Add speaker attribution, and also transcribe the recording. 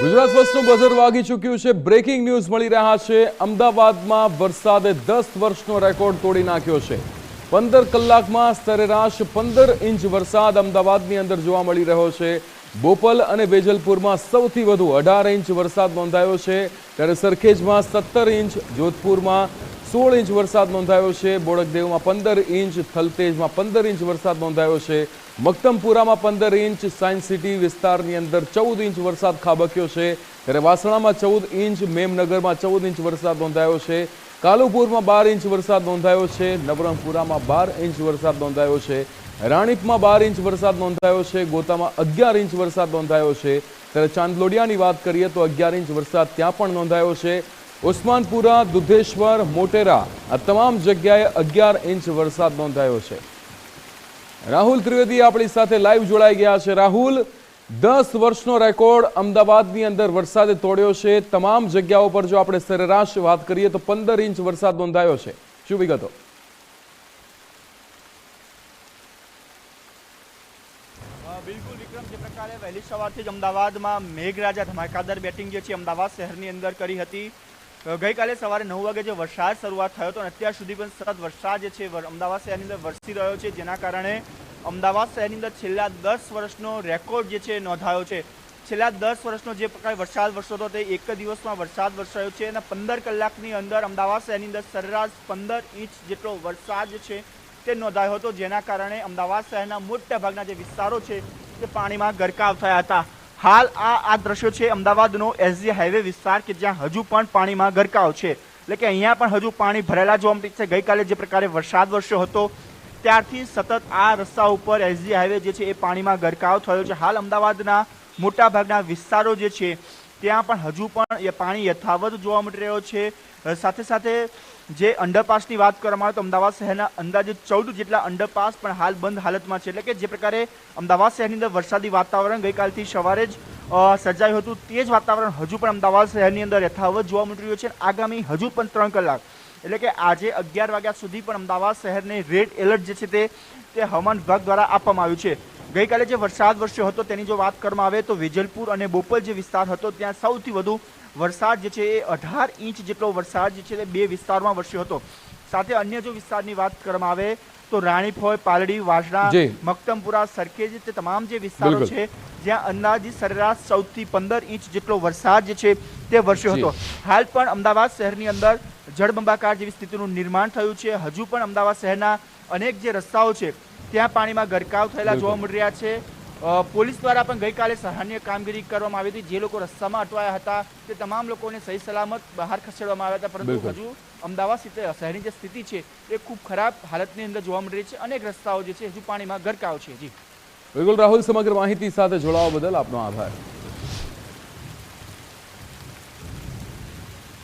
Speaker 1: Gujarat ફર્સ્ટનું buzzer વાગી ચૂક્યું છે। બ્રેકિંગ ન્યૂઝ મળી રહ્યા છે। અમદાવાદમાં વરસાદે 10 વર્ષનો રેકોર્ડ તોડી નાખ્યો છે। 15 કલાકમાં સરેરાશ 15 ઇંચ વરસાદ અમદાવાદની અંદર જોવા મળી રહ્યો છે। બોપલ અને વેજલપુરમાં સૌથી વધુ 18 ઇંચ વરસાદ નોંધાયો છે, ત્યારે સરખેજમાં 17 ઇંચ, જોધપુરમાં 16 ઇંચ વરસાદ નોંધાયો છે, બોડકદેવમાં 15 ઇંચ, થલતેજમાં 15 ઇંચ વરસાદ નોંધાયો છે, મક્તમપુરામાં 15 ઇંચ, સાયન્સ સિટી વિસ્તારની અંદર 14 ઇંચ વરસાદ ખાબક્યો છે, ત્યારે વાસણામાં 14 ઇંચ, મેમનગરમાં 14 ઇંચ વરસાદ નોંધાયો છે, કાલુપુરમાં 12 ઇંચ વરસાદ નોંધાયો છે, નવરંગપુરામાં 12 ઇંચ વરસાદ નોંધાયો છે, રાણીપમાં 12 ઇંચ વરસાદ નોંધાયો છે, ગોતામાં 11 ઇંચ વરસાદ નોંધાયો છે, ત્યારે ચાંદલોડિયાની વાત કરીએ તો 11 ઇંચ વરસાદ ત્યાં પણ નોંધાયો છે। ઉસ્માનપુરા, દુધેશ્વર, મોટેરા આ તમામ જગ્યાએ 11 ઇંચ વરસાદ નોંધાયો છે। રાહુલ ત્રિવેદી આપણી સાથે લાઈવ જોડાઈ ગયા છે। રાહુલ, 10 વર્ષનો રેકોર્ડ અમદાવાદની અંદર વરસાદે તોડ્યો છે। તમામ જગ્યાઓ પર જો આપણે સરેરાશ વાત કરીએ તો 15 ઇંચ વરસાદ નોંધાયો છે। શું વિગતો?
Speaker 2: બિલકુલ વિક્રમ, જે પ્રકારે વહેલી સવારથી જ અમદાવાદમાં મેઘરાજા ધમાકાદાર બેટિંગ જે છે અમદાવાદ શહેરની અંદર કરી હતી। ગઈકાલે સવારે 9 વાગે જે વરસાદ શરૂઆત થયો હતો અને અત્યાર સુધી પણ સતત વરસાદ જે છે અમદાવાદ શહેરની અંદર વરસી રહ્યો છે, જેના કારણે અમદાવાદ શહેરની અંદર છેલ્લા 10 વર્ષનો રેકોર્ડ જે છે નોંધાયો છે। છેલ્લા 10 વર્ષનો જે પ્રકારે વરસાદ વરસ્યો હતો તે એક દિવસમાં વરસાદ વરસાયો છે અને 15 કલાકની અંદર અમદાવાદ શહેરની અંદર સરેરાશ 15 ઇંચ જેટલો વરસાદ જે છે તે નોંધાયો હતો, જેના કારણે અમદાવાદ શહેરના મોટા ભાગના જે વિસ્તારો છે તે પાણીમાં ગરકાવ થયા હતા। હાલ આ દ્રશ્યો છે અમદાવાદનો એસજી હાઈવે વિસ્તાર કે જ્યાં હજુ પણ પાણીમાં ગરકાવ છે, એટલે કે અહીંયા પણ હજુ પાણી ભરેલા જોવા મળે છે। ગઈકાલે જે પ્રકારે વરસાદ વરસ્યો હતો ત્યારથી સતત આ રસ્તા ઉપર એસજી હાઈવે જે છે એ પાણીમાં ગરકાવ થયો છે। હાલ અમદાવાદના મોટા ભાગના વિસ્તારો જે છે ત્યાં પણ હજુ પણ એ પાણી યથાવત જોવા મળી રહ્યો છે। સાથે સાથે જે અંડરપાસની વાત કરવામાં આવે તો અમદાવાદ શહેરના અંદાજે 14 જેટલા અંડરપાસ પણ હાલ બંધ હાલતમાં છે, એટલે કે જે પ્રકારે અમદાવાદ શહેરની અંદર વરસાદી વાતાવરણ ગઈકાલથી સવારે જ સર્જાયું હતું તે જ વાતાવરણ હજુ પણ અમદાવાદ શહેરની અંદર યથાવત જોવા મળી રહ્યું છે। આગામી હજુ પણ 3 કલાક એટલે કે આજે 11 વાગ્યા સુધી પણ અમદાવાદ શહેરને રેડ એલર્ટ જે છે તે હવામાન વિભાગ દ્વારા આપવામાં આવ્યું છે। ગઈકાલે જે વરસાદ વરસ્યો હતો તેની જો વાત કરવામાં આવે તો વેજલપુર અને બોપલ જે વિસ્તાર હતો ત્યાં સૌથી વધુ વરસાદ જે છે એ 18 ઇંચ જેટલો વરસાદ જે છે તે બે વિસ્તારમાં વરસ્યો હતો। સાથે અન્ય જો વિસ્તારની વાત કરવામાં આવે તો રાણીપ હોય, પાલડી, વાસણા, મક્તમપુરા, સરખેજ તે તમામ જે વિસ્તારો છે જ્યાં અંદાજિત સરેરાશ 14 થી 15 ઇંચ જેટલો વરસાદ જે છે તે વરસ્યો હતો। હાલ પણ અમદાવાદ શહેરની અંદર જળબંબાકાર જેવી સ્થિતિનું નિર્માણ થયું છે। હજુ પણ અમદાવાદ શહેરના અનેક જે રસ્તાઓ છે ત્યાં પાણીમાં ગરકાવ થયેલા જોવા મળી રહ્યા છે। પોલીસ દ્વારા પણ ગઈકાલે સરાહનીય કામગીરી કરવામાં આવી હતી। જે લોકો રસ્તામાં અટવાયા હતા તે તમામ લોકોને સહી સલામત બહાર ખસેડવામાં આવ્યા હતા, પરંતુ હજુ અમદાવાદ શહેરની જે સ્થિતિ છે એ ખૂબ ખરાબ હાલતની અંદર જોવા મળી રહી છે। અનેક રસ્તાઓ જે છે હજુ પાણીમાં ગરકાવ છે। જી
Speaker 1: બિલકુલ રાહુલ, સમગ્ર માહિતી સાથે જોડાવા બદલ આપનો આભાર।